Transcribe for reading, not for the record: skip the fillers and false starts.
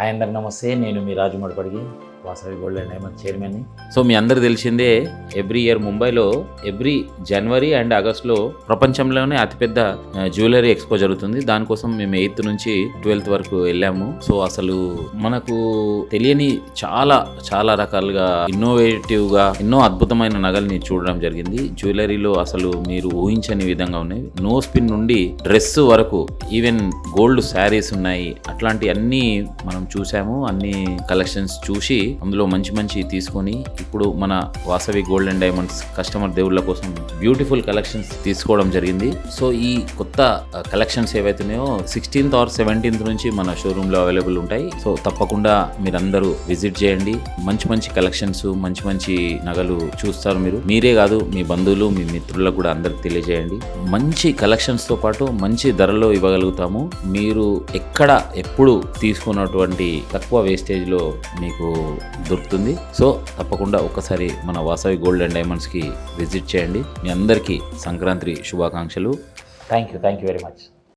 Hi అందరికి నమస్తే. నేను మీ Rajamadipadigi Vasavi gold and diamond చైర్మన్ని. సో మీ అందరు తెలిసిందే, ఎవ్రీ ఇయర్ ముంబైలో ఎవ్రీ జనవరి అండ్ ఆగస్ట్లో ప్రపంచంలోనే అతిపెద్ద జ్యువెలరీ ఎక్స్పో జరుగుతుంది. దానికోసం మేము 8th నుంచి 12th వరకు వెళ్ళాము. సో అసలు మనకు తెలియని చాలా చాలా రకాలుగా ఇన్నోవేటివ్గా ఎన్నో అద్భుతమైన నగల్ని చూడడం జరిగింది. జ్యువెలరీలో అసలు మీరు ఊహించని విధంగా ఉన్నాయి. నో స్పిన్ నుండి డ్రెస్ వరకు, ఈవెన్ గోల్డ్ శారీస్ ఉన్నాయి. అట్లాంటి అన్నీ మనం చూసాము. అన్ని కలెక్షన్స్ చూసి అందులో మంచి మంచి తీసుకొని ఇప్పుడు మన Vasavi gold and diamonds customer దేవుళ్ళ కోసం బ్యూటిఫుల్ కలెక్షన్స్ తీసుకోవడం జరిగింది. సో ఈ కొత్త కలెక్షన్స్ ఏవైతున్నాయో 16th or 17th నుంచి మన షోరూంలో అవైలబుల్ ఉంటాయి. సో తప్పకుండా మీరందరూ విజిట్ చేయండి. మంచి మంచి కలెక్షన్స్, మంచి మంచి నగలు చూస్తారు. మీరే కాదు, మీ బంధువులు, మీ మిత్రులకు కూడా అందరికి తెలియజేయండి. మంచి కలెక్షన్స్తో పాటు మంచి ధరలో ఇవ్వగలుగుతాము. మీరు ఎక్కడ ఎప్పుడు తీసుకున్నటువంటి తక్కువ వేస్టేజ్లో మీకు దొరుకుతుంది. సో తప్పకుండా ఒక్కసారి మన వాసవి గోల్డ్ అండ్ డైమండ్స్కి విజిట్ చేయండి. మీ అందరికీ సంక్రాంతి శుభాకాంక్షలు. Thank you very much.